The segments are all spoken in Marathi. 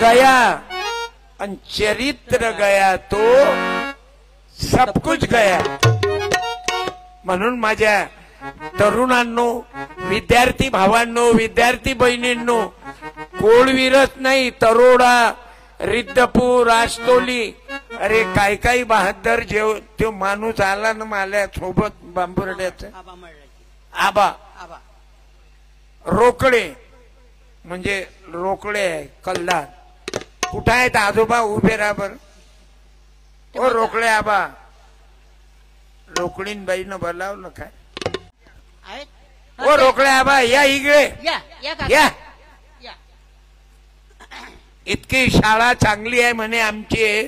गया आणि चरित्र गया तो सब कुछ गया। म्हणून माझ्या तरुणांनो, विद्यार्थी भावांनो, विद्यार्थी बहिणींनो, कोळवीरच नाही, तरोडा, रिद्धपूर, रास्तोली, अरे काय काय बहादर जेव तो माणूस आला ना माझ्या सोबत बांबुर्ड्याचा आबा रोकडे, म्हणजे रोकडे आहे कल्लार। कुठं आहेत आजोबा? उभे राहा बर। ओ रोकडे आबा, रोकडीन बाईनं बोलावलं काय? ओ रोकडे आबा या इकडे या। इतकी शाळा चांगली आहे म्हणे आमची,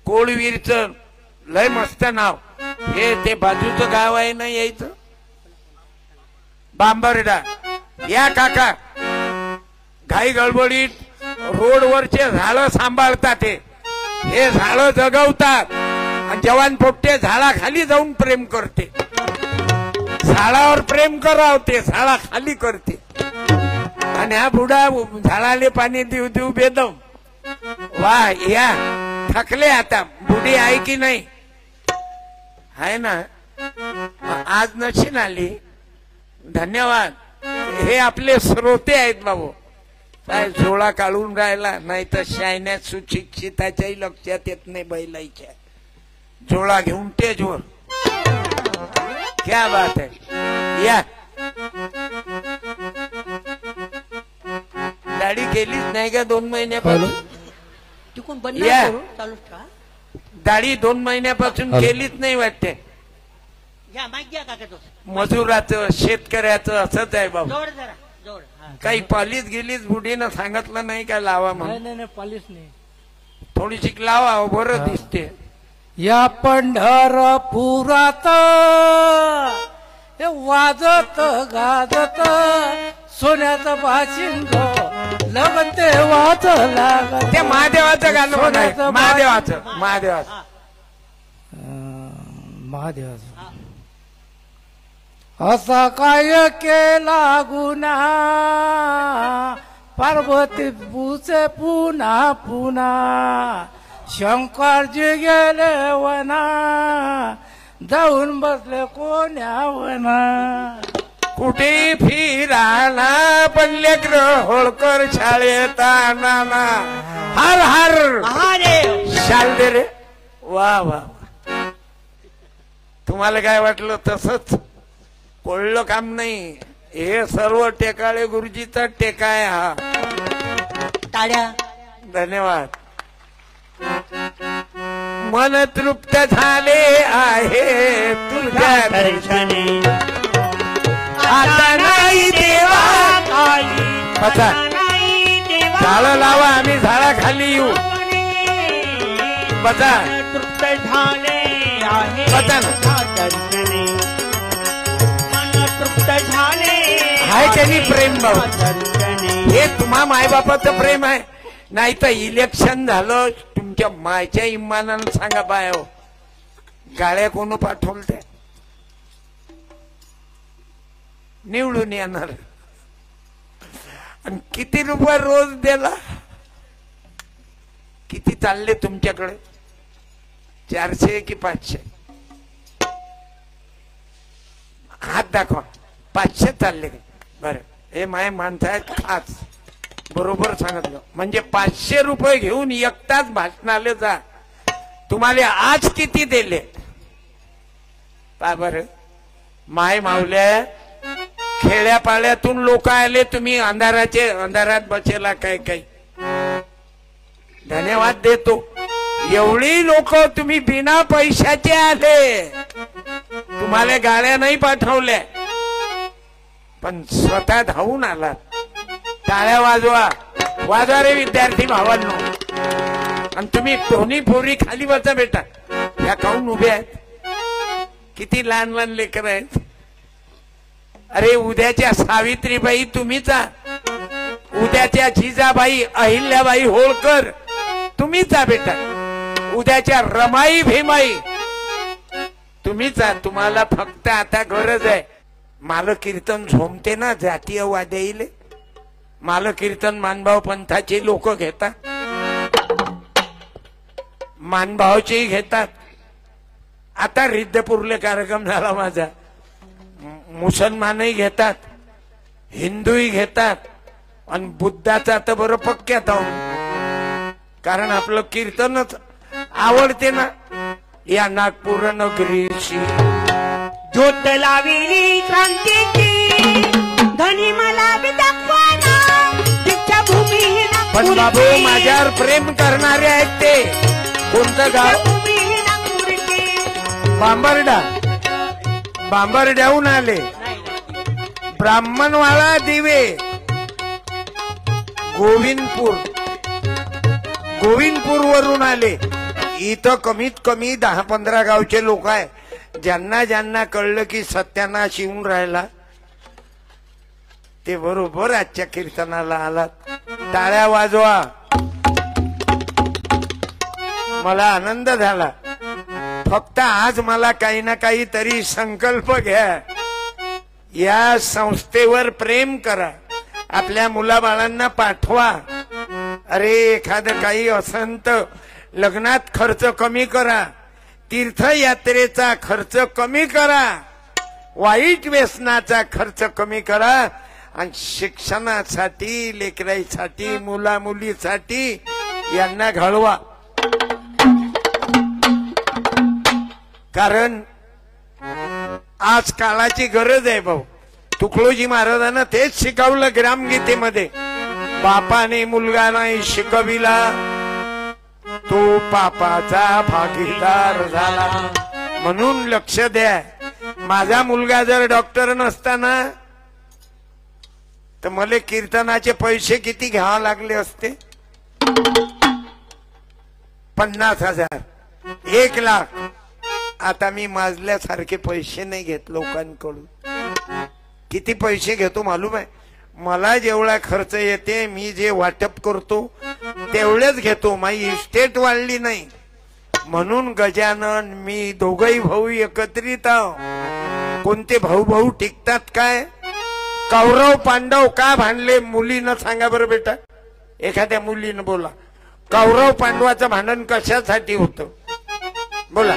कोळवीरचं लय मस्त नाव। हे ते बाजूचं गाव आहे ना यायचं बांबर्डा। या काका, घाई गडबडीत रोडवरचे झाडं सांभाळतात, हे झाडं जगवतात आणि जवान पोट्टे झाडाखाली जाऊन प्रेम करते। झाडावर प्रेम करावं ते झाडा खाली करते आणि हा बुडा झाडाले पाणी देऊ देऊ बेदम। वा या थकले आता, बुडी आहे की नाही? आहे ना, आज नशीन आली, धन्यवाद। हे आपले श्रोते आहेत बाबू। काय झोळा काढून राहिला, नाही तर शायन्यात सुशिक्षिताच्याही लक्षात येत नाही बैलाईच्या झोळा घेऊन टेजवर। क्या बात आहे। या दाढी केलीच नाही का 2 महिन्यापासून? दाढी 2 महिन्यापासून केलीच नाही वाटते। मजुराचं शेतकऱ्याचं असंच आहे बाबा। काही पॉलिश गेलीच बुढीनं सांगितलं नाही का लावा म्हणून? नाही पॉलिश नाही, थोडीशी लावा बरं दिसते। या पंढरपुरात वाजत गाजत सोन्याचं बाशिंग लगते वाच लागत। ते महादेवाचं गाणं म्हणायचं, महादेवाचं महादेवाचं महादेवाचं। असा काय केला गुन्हा पार्वती पूचे पुन्हा पुन्हा, शंकरजी गेले वना जाऊन बसले कोण्या वना। कुठे फिराला पण लेकरं होळकर शाळेत नाना, हर हर शाल दे रे। वा वा, तुम्हाला काय वाटलं? तसंच कोळलं काम नाही, हे सर्व टेकाळे गुरुजीचा टेका आहे हा। टाळ्या। धन्यवाद। मन तृप्त झाले आहे तुझ्या दर्शनी, आता नाही देवा बचा। झाडं लावा, आम्ही झाडाखाली येऊ बचा। तृप्त झाले आहे बचा ना, तृप्त झाले आहे त्यांनी प्रेम भाऊ। हे तुम्हा मायबापाचं प्रेम आहे, नाही तर इलेक्शन झालं तुमच्या मायच्या इमानानं सांगा बाय हो, गाड्या कोण पाठवल त्या निवडून येणार। आणि किती रुपये रोज दिला? किती चालले तुमच्याकडे? 400 की 500? हात दाखवा। 500 चालले का? बरं, हे माय माणसं आहेत खास, बरोबर सांगितलं। म्हणजे 500 रुपये घेऊन एकटाच भाषणाले जा। तुम्हाला आज किती दिले पा बर? माय मावल्या, खेड्यापाड्यातून लोक आले, तुम्ही अंधारात बसेला काय काय। धन्यवाद देतो। एवढी लोक तुम्ही बिना पैशाचे आले, तुम्हाला गाड्या नाही पाठवल्या, पण स्वतः धावून आलात। टाळ्या वाजवा, वाजवा रे विद्यार्थी भावांनो। आणि तुम्ही दोन्ही पोरी खाली बसा बेटा, ह्या काऊन उभे आहेत? किती लहान लहान लेकर आहेत। अरे उद्याच्या सावित्रीबाई तुम्हीच, उद्याच्या जिजाबाई अहिल्याबाई होळकर तुम्हीच बेटा, उद्याच्या रमाई भीमाई तुम्हीच। तुम्हाला फक्त आता गरज आहे, माल कीर्तन झोमते ना जातीय वाद्याईले, माल कीर्तन मानभाव पंथाचे लोक घेतात। मानभावाचेही घेतात. आता रिद्धपूरले कार्यक्रम झाला माझा, मुसलमानही घेतात, हिंदूही घेतात, आणि बुद्धाचा तर बरं पक्क्यात आहोत, कारण आपलं कीर्तनच आवडते ना. या नागपूर नगरीशी ज्योत लाविली क्रांतीची, धनी मला बी दाखवाना दीक्षाभूमी ही पण नागपूरची. बाबू माझ्यावर प्रेम करणारे आहेत ते. कोणतं गाव? दीक्षाभूमी ही नागपूरची. बांबर्डा. बांबर्ड्याहून आले. ब्राह्मणवाडा दिवे, गोविंदपूर वरून आले. इथं कमीत कमी 10-15 गावचे लोक आहे. ज्यांना ज्यांना कळलं की सत्यानाश येऊन राहिला ते बरोबर आजच्या कीर्तनाला आलात. टाळ्या वाजवा. मला आनंद झाला. फक्त आज मला काही ना काही तरी संकल्प घ्या. या संस्थेवर प्रेम करा. आपल्या मुलाबाळांना पाठवा. अरे एखादं काही असंत लग्नात खर्च कमी करा, तीर्थयात्रेचा खर्च कमी करा, वाईट व्यसनाचा खर्च कमी करा, आणि शिक्षणासाठी, लेकराईसाठी, मुला मुलीसाठी यांना घडवा. कारण आज काळाची गरज आहे भाऊ. तुकडोजी महाराजांना तेच शिकवलं ग्रामगीतेमध्ये. बापाने मुलगा नाही शिकविला, तो पापाचा भागीदार झाला. म्हणून लक्ष द्या. माझा मुलगा जर डॉक्टर नसताना तर मला कीर्तनाचे पैसे किती घ्यावे लागले असते? 50,000, 1,00,000. आता मी माजल्यासारखे पैसे नाही घेत लोकांकडून. किती पैसे घेतो मालूम आहे? मला जेवढा खर्च येते, मी जे वाटप करतो तेवढेच घेतो. माझी इस्टेट वाढली नाही. म्हणून गजानन मी दोघही भाऊ एकत्रित आहो. कोणते भाऊ भाऊ टिकतात काय? कौरव पांडव का भांडले? मुलीनं सांगा बरं बेटा. एखाद्या मुलीनं बोला. कौरव पांडवाचं भांडण कशासाठी होतं? बोला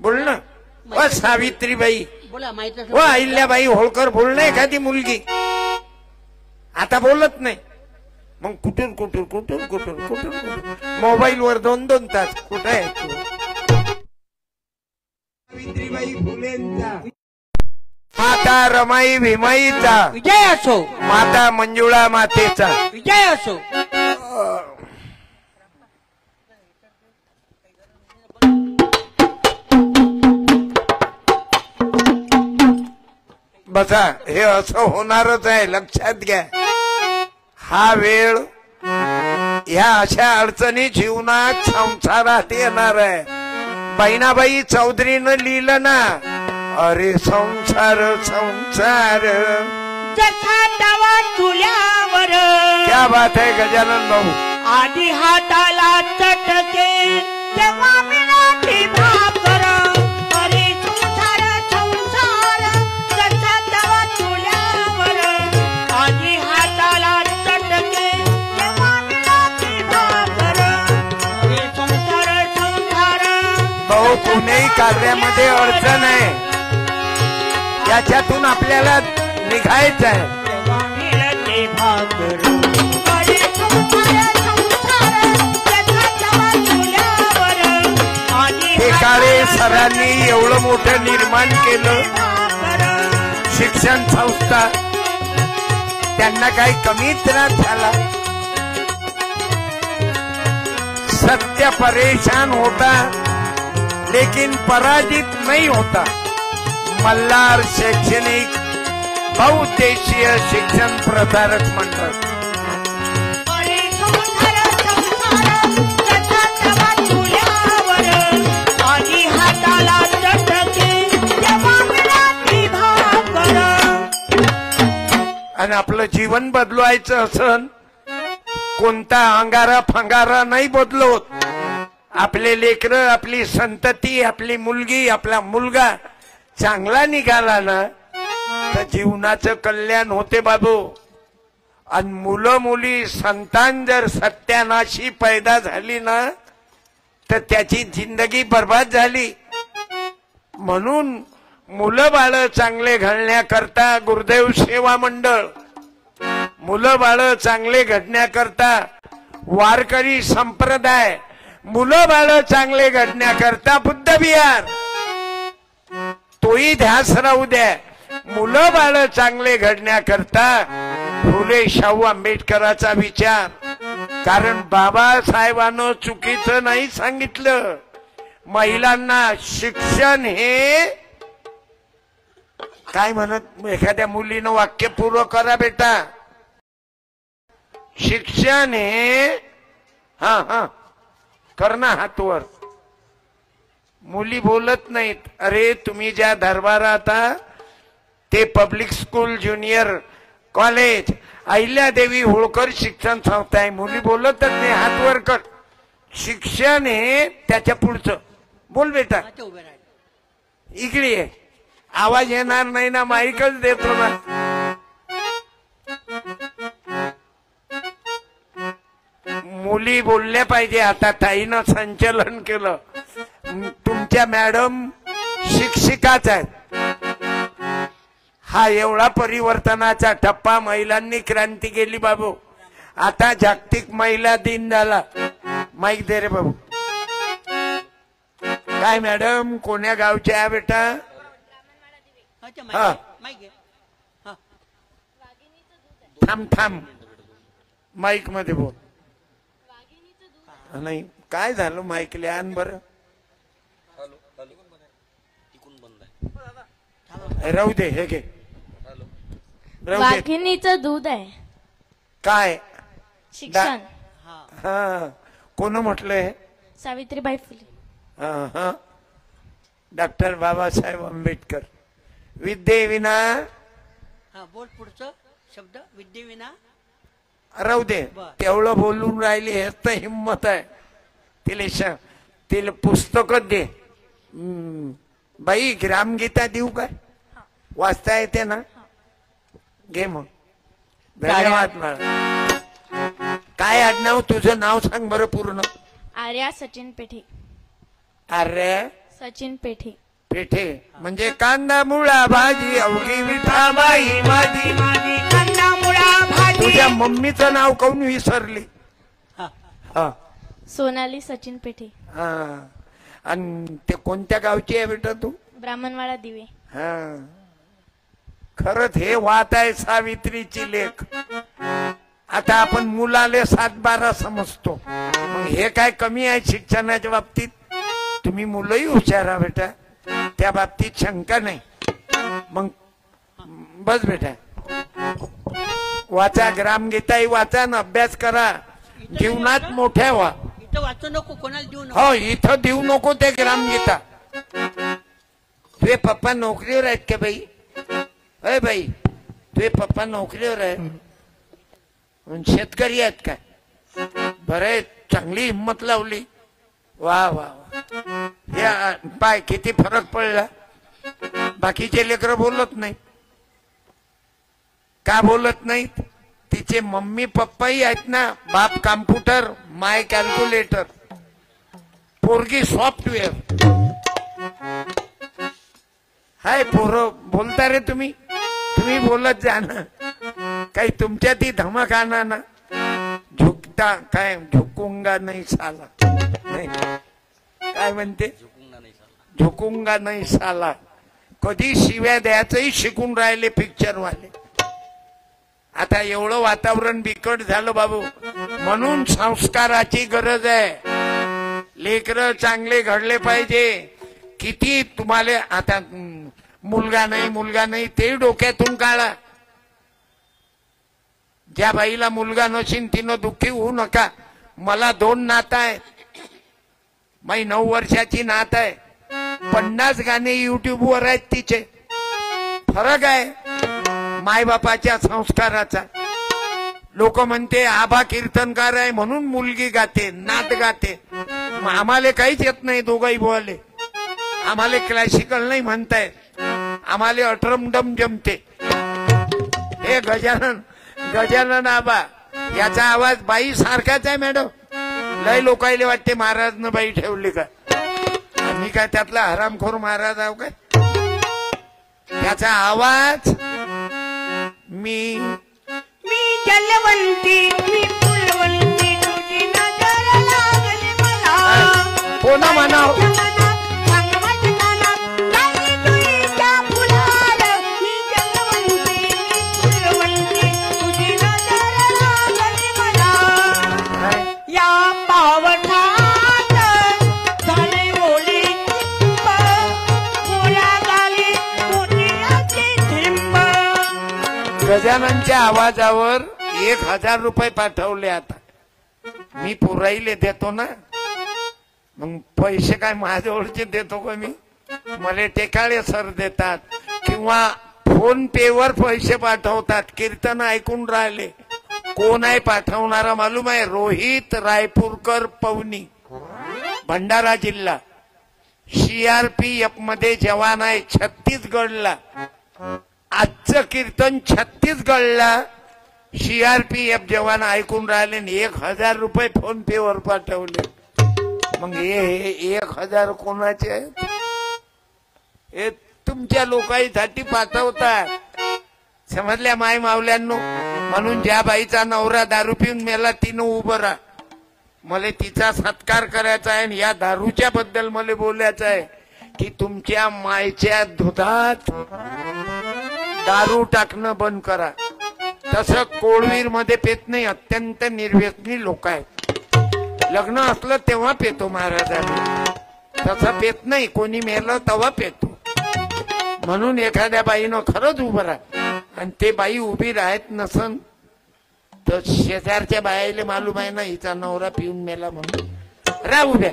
बोल ना. सावित्रीबाई, व अहिल्याबाई होळकर बोलणं. एखादी मुलगी आता बोलत नाही. मग कुठून कुठून कुठून कुठून कुठून कुठून मोबाईल वर 2-2 तास. कुठे आहे तू? सावित्रीबाई फुलेंचा, माता रमाई भीमाईचा विजय असो, माता मंजुळा मातेचा विजय असो. बसा. हे असं होणारच आहे, लक्षात घ्या. हा वेळ ह्या अशा अडचणी जीवनात संसारात येणार आहे. बहिणाबाई चौधरीनं लिहिलं ना, अरे संसार संसार जसा तवा चुल्यावर. क्या बात आहे गजानन भाऊ. आधी हाताला चटके तेव्हा मिळाली भाकर. अरे संसार संसार जसा तवा चुल्यावर. आधी हाताला चटके तेव्हा मिळाली भाकर. अरे संसार संसार. भाऊ कुणीही कार्यामध्ये अडचण आहे, याच्यातून आपल्याला निघायचं आहे. तेव्हा मिळते भाकर. अरे संसार संसार जसा तवा चुल्यावर. आधी हे काळे सरांनी एवढं मोठं निर्माण केलं. भाकर. शिक्षण संस्था, त्यांना काही कमी त्रास झाला? सत्य परेशान होता लेकिन पराजित नहीं होता. मल्हार शैक्षणिक बहुउद्देशीय शिक्षण प्रसारक मंडळ. अरे संसार संसार जसा तवा चुल्यावर. आधी हाताला चटके तेव्हा मिळाली भाकर. आणि आपलं जीवन बदलवायचं असन, कोणता अंगारा फंगारा नाही बदलवत. आपले लेकरं, आपली संतती, आपली मुलगी, आपला मुलगा चांगला निघाला ना तर जीवनाचं कल्याण होते बाबू. आणि मुलं मुली संतान जर सत्यानाशी पैदा झाली ना तर त्याची जिंदगी बर्बाद झाली. म्हणून मुलं बाळ चांगले घडण्याकरता गुरुदेव सेवा मंडळ, मुलं बाळ चांगले घडण्याकरता वारकरी संप्रदाय, मुलं बाळ चांगले घडण्याकरता बुद्ध विहार, तोही ध्यास राहू द्या. मुलं बाळ चांगले घडण्याकरता फुले शाहू आंबेडकरांचा विचार. कारण बाबासाहेबांनं चुकीचं नाही सांगितलं. महिलांना शिक्षण हे काय म्हणत, एखाद्या मुलीनं वाक्य पूर्ण करा बेटा. शिक्षण हे हा करणं हातवर. मुली बोलत नाहीत. अरे तुम्ही ज्या दरबारात ते public school, junior college, Ahilyadevi Holkar शिक्षण संस्था आहे. मुली बोलतच नाही, हातवर कर. शिक्षण हे त्याच्या पुढचं. बोल बेटा, इकडे आहे. आवाज येणार नाही ना, माईकच देतो ना. मुली बोलल्या पाहिजे. आता ताईनं संचलन केलं. तुमच्या मॅडम शिक्षिकाच आहेत. हा एवढा परिवर्तनाचा टप्पा, महिलांनी क्रांती केली बाबू. आता जागतिक महिला दिन झाला. माईक दे रे बाबू. काय मॅडम, कोण्या गावच्या आहे बेटा? हा थांब माईक मध्ये बोल. नाही काय झालं माईकले आण बरं. राहू दे, हे घे. वाघिणीचं दूध आहे. काय शिक्षण. हा कोण म्हटलंय? सावित्रीबाई फुले. हा डॉक्टर बाबासाहेब आंबेडकर. विद्येविना, बोल पुढचं शब्द. विद्येविना. राहू दे, तेवढं बोलून राहिली. हेच तर हिंमत आहे. तिला पुस्तक दे. बाई ग्रामगीता देऊ काय? वाचता येते ना? घे मग. धन्यवाद मॅडम. काय आडनाव तुझं? नाव सांग बरं पूर्ण. आर्या सचिन पेठे. आर्या सचिन पेठे. पेठे म्हणजे कांदा मुळा भाजी अवघी विठाबाई माझी. कांदा मुळा भाजी. तुझ्या मम्मीचं नाव काऊन विसरली? हा सोनाली सचिन पेठे. हा. आणि ते कोणत्या गावची आहे बेटा तू? ब्राह्मणवाडा दिवे. हा खरंच हे वात आहे सावित्रीची लेख. आता आपण मुलाले 7-12 समजतो. मग हे काय कमी आहे शिक्षणाच्या बाबतीत? तुम्ही मुलंही हुशार आहे बेटा, त्या बाबतीत शंका नाही. मग बस बेटा, वाचा ग्रामगीताही वाचा ना, अभ्यास करा, जीवनात मोठ्या व्हा. इथं वाचू नको, कोणाला देऊ नको. हो इथं देऊ नको ते ग्रामगीता. तुझे पप्पा नोकरीवर आहेत का बाई? अय बाई, तुझे पप्पा नोकरीवर आहेत? शेतकरी आहेत काय? बरे, चांगली हिंमत लावली. वा वा वा. या पाय किती फरक पडला. बाकीचे लेकर बोलत नाहीत. का बोलत नाहीत? तिचे मम्मी पप्पाही आहेत ना. बाप कॉम्प्युटर, माय कॅल्क्युलेटर, पोरगी सॉफ्टवेअर. हाय पोरं बोलता रे तुम्ही. तुम्ही बोलत जा ना. काही तुमच्यातही धमक आणा ना. झुकता काय? झुकूंगा नाही साला. नाही काय म्हणते? झुकूंगा नाही साला. कधी शिव्या द्यायचंही शिकून राहिले पिक्चर वाले. आता एवढं वातावरण बिकट झालं बाबू. म्हणून संस्काराची गरज आहे. लेकरं चांगले घडले पाहिजे. किती तुम्हाला आता मुलगा नाही ते डोक्यातून काढा. ज्या बाईला मुलगा नशीन तिनं दुःखी होऊ नका. मला 2 नात आहेत. माझी 9 वर्षाची नात आहे. 50 गाणे युट्यूबवर आहेत तिचे. फरक आहे मायबापाच्या संस्काराचा. लोक म्हणते आबा कीर्तनकार आहे म्हणून मुलगी गाते, नात गाते. आम्हाला काहीच येत नाही दोघाही बोले. आम्हाला क्लासिकल नाही म्हणताय. आम्हाला अठरमडम जमते. हे गजानन आबा याचा आवाज बाई सारखाच आहे मॅडम. लय लोकायले वाटते महाराजनं बाई ठेवली का. मी काय त्यातला हरामखोर महाराज आहो काय. त्याचा आवाज मी जलवंती मी फुलवंती तुझी नजर लागली मला. कोण म्हणाव. गजाननच्या आवाजावर 1000 रुपये पाठवले. आता मी पुराईले देतो ना, मग पैसे काय माझ्याजवळचे देतो का मी. मला टेकाळे सर देतात किंवा फोन पे वर पैसे पाठवतात. कीर्तन ऐकून राहिले. कोण आहे पाठवणारा मालूम आहे. रोहित रायपूरकर पवनी, भंडारा जिल्हा. CRPF मध्ये जवान आहे. छत्तीसगडला आजचं कीर्तन छत्तीसगडला CRPF जवान ऐकून राहिले. 1000 रुपये फोन पे वर पाठवले. मग हे 1000 कोणाचे आहेत. हे तुमच्या लोकांसाठी पाठवतात. समजल्या माय मावल्यांनो. म्हणून ज्या बाईचा नवरा दारू पिऊन मेला तिनं उभं राहा. मला तिचा सत्कार करायचा आहे. या दारूच्या बद्दल मला बोलायचं आहे की तुमच्या मायच्या दुधात दारू टाकणं बंद करा. तसं कोळवीर मध्ये पेत नाही. अत्यंत निर्व्यसनी लोक आहेत. लग्न असलं तेव्हा पेतो महाराजांनी. तसं पेत नाही. कोणी मेलं तेव्हा पेतो. म्हणून एखाद्या बाईनं खरंच उभं राहा. आणि ते बाई उभी राहत नसन तर शेजारच्या बाईला मालूम आहे ना हिचा नवरा पिऊन मेला म्हणून. राहा उभ्या.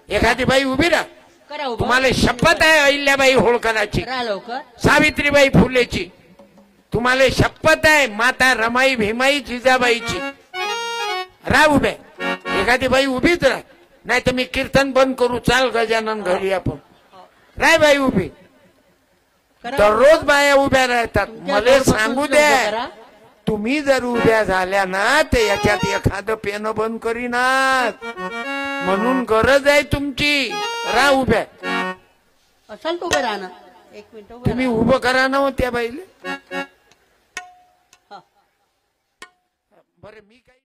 एखादी बाई उभी राहा. करा उभं. तुम्हाला शपथ आहे अहिल्याबाई होळकराची, करा लवकर. सावित्रीबाई फुलेची. तुम्हाला शपथ आहे माता रमाई भीमाई जिजाबाईची. राहा उभ्या. एखादी बाई उभीच राहा. नाही तर मी कीर्तन बंद करू. चाल गजानन घरी आपण. राय बाई उभी. करा. दररोज बाया उभ्या राहतात. तुमच्या मला जवळपासून सांगू उभं द्या. करा. तुम्ही जर उभ्या झाल्या ना तर याच्यात एखादं पेन बंद करीनात. म्हणून गरज आहे तुमची. राहा उभ्या. असाल तर उभे राहणार. 1 मिनिट उभे तुम्ही उभं करा ना त्या बाईले. राहा. बरं मी काय